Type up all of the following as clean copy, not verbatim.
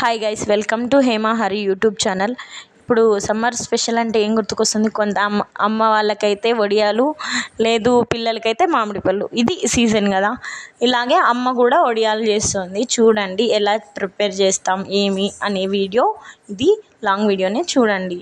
Hi guys, welcome to Hema Hari YouTube channel. ఇప్పుడు summer special అంటే ఏం గుర్తుకొస్తుంది? కొంత అమ్మ వాళ్ళకైతే వడియాలు, లేదు పిల్లలకైతే మామిడి పళ్ళు. ఇది సీజన్ కదా. ఇలాగే అమ్మ కూడా వడియాలు చేస్తుంది. చూడండి ఎలా ప్రిపేర్ చేస్తాం ఏమి అనే వీడియో. ఇది లాంగ్ వీడియోనే, చూడండి.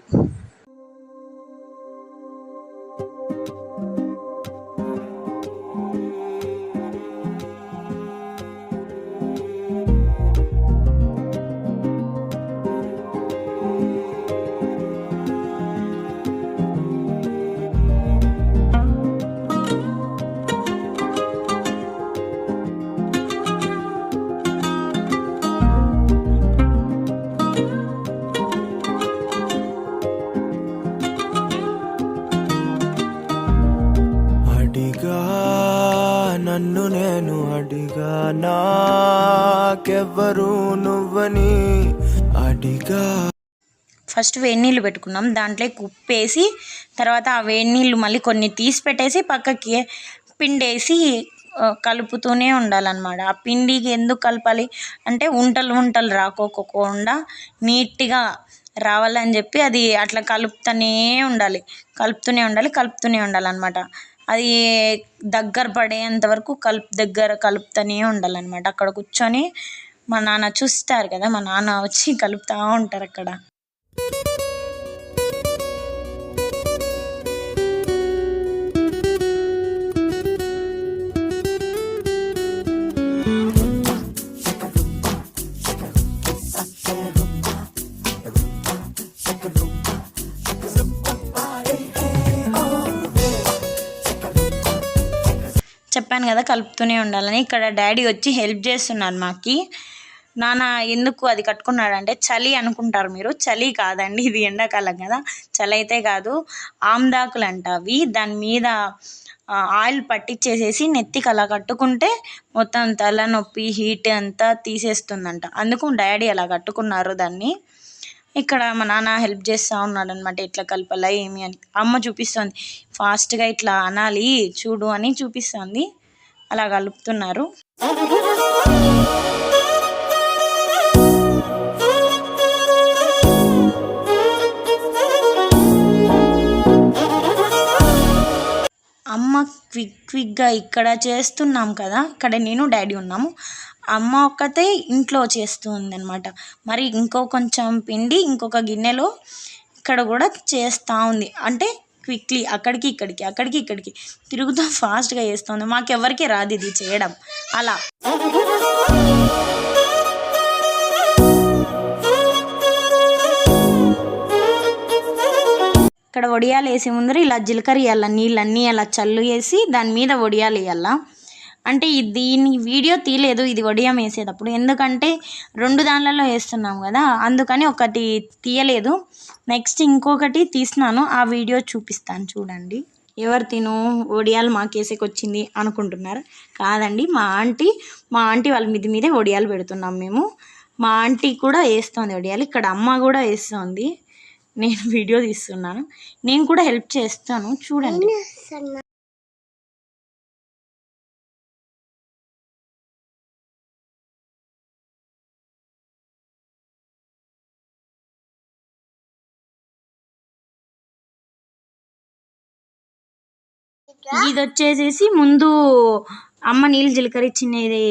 నన్ను నేను అడిగా నాకెవ్వరు నువ్వని అడిగా. ఫస్ట్ వేడి నీళ్ళు పెట్టుకున్నాం, దాంట్లో ఉప్పు వేసి తర్వాత ఆ వేడి నీళ్ళు మళ్ళీ కొన్ని తీసి పెట్టేసి పక్కకి పిండేసి కలుపుతూనే ఉండాలన్నమాట. ఆ పిండికి ఎందుకు కలపాలి అంటే ఉంటలు రాకోకుండా నీట్గా రావాలని చెప్పి అది అట్లా కలుపుతూనే ఉండాలన్నమాట. అది దగ్గర పడేంత వరకు కలుపుతూనే ఉండాలన్నమాట. అక్కడ కూర్చొని మా నాన్న చూస్తారు కదా, మా నాన్న వచ్చి కలుపుతూ ఉంటారు అక్కడ. చెప్పాను కదా కలుపుతూనే ఉండాలని. ఇక్కడ డాడీ వచ్చి హెల్ప్ చేస్తున్నారు మాకి. నాన్న ఎందుకు అది కట్టుకున్నాడంటే చలి అనుకుంటారు మీరు, చలి కాదండి, ఇది ఎండాకాలం కదా. చలి అయితే కాదు, ఆమ్దాకులు అంట అవి. దాని మీద ఆయిల్ పట్టించేసేసి నెత్తికి అలా కట్టుకుంటే మొత్తం తలనొప్పి హీట్ అంతా తీసేస్తుందంట. అందుకు డాడీ అలా కట్టుకున్నారు దాన్ని. ఇక్కడ మా నాన్న హెల్ప్ చేస్తూ ఉన్నాడు అనమాట, ఎట్లా కలపాలా ఏమి అని. అమ్మ చూపిస్తుంది, ఫాస్ట్గా ఇట్లా అనాలి చూడు అని చూపిస్తుంది. అలా కలుపుతున్నారు. అమ్మ క్విక్గా ఇక్కడ చేస్తున్నాం కదా, ఇక్కడ నేను డాడీ ఉన్నాము. అమ్మ ఒక్కతే ఇంట్లో చేస్తూ ఉందన్నమాట. మరి కొంచెం పిండి ఇంకొక గిన్నెలో ఇక్కడ కూడా చేస్తూ ఉంది. అంటే క్విక్లీ అక్కడికి ఇక్కడికి తిరుగుతూ ఫాస్ట్గా చేస్తుంది. మాకెవరికి రాదు ఇది చేయడం. అలా ఇక్కడ వడియాలు వేసే ముందర ఇలా జీలకర్ర వేయాల, నీళ్ళన్నీ అలా చల్లు వేసి దాని మీద వడియాలు వేయాల. అంటే దీని వీడియో తీయలేదు ఇది వడియం వేసేటప్పుడు, ఎందుకంటే 2 దానిలలో వేస్తున్నాం కదా, అందుకని ఒకటి తీయలేదు. నెక్స్ట్ ఇంకొకటి తీసినాను, ఆ వీడియో చూపిస్తాను చూడండి. ఎవరు వడియాలు మాకేసేకి వచ్చింది అనుకుంటున్నారు? కాదండి, మా ఆంటీ వాళ్ళ మీదే వడియాలు పెడుతున్నాం మేము. మా ఆంటీ కూడా వేస్తుంది వడియాలు, ఇక్కడ అమ్మ కూడా వేస్తుంది. నేను వీడియో తీస్తున్నాను, నేను కూడా హెల్ప్ చేస్తాను చూడండి. ఇది వచ్చేసేసి ముందు అమ్మ నీళ్ళు జీలకర్ర ఇచ్చినది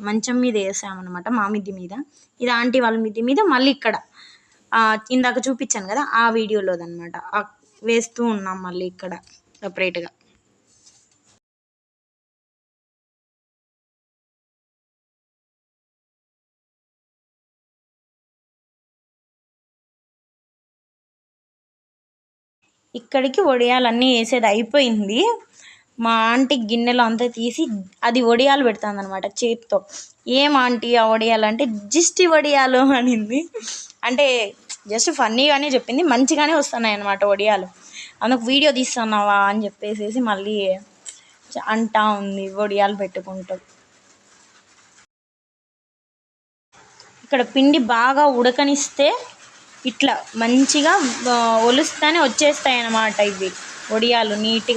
మంచం మీద వేసామన్నమాట, మా మిద్ది మీద. ఇది ఆంటీ వాళ్ళ మిద్ది మీద. మళ్ళీ ఇక్కడ ఇందాక చూపించాను కదా ఆ వీడియోలోదనమాట, వేస్తూ ఉన్నాం మళ్ళీ ఇక్కడ సపరేట్గా. ఇక్కడికి వడియాలన్నీ వేసేది అయిపోయింది. మా ఆంటీ గిన్నెలో అంతా తీసి అది వడియాలు పెడుతుంది అనమాట చేతితో. ఏం ఆంటీ ఆ వడియాలు అంటే జిస్టి వడియాలు అనింది. అంటే జస్ట్ ఫన్నీగానే చెప్పింది, మంచిగానే వస్తున్నాయి అన్నమాట వడియాలు. అందుకు వీడియో తీస్తున్నావా అని చెప్పేసి మళ్ళీ అంటా ఉంది వడియాలు పెట్టుకుంటూ. ఇక్కడ పిండి బాగా ఉడకనిస్తే ఇట్లా మంచిగా ఒలుస్తానే వచ్చేస్తాయి అన్నమాట ఇవి వడియాలు నీట్గా.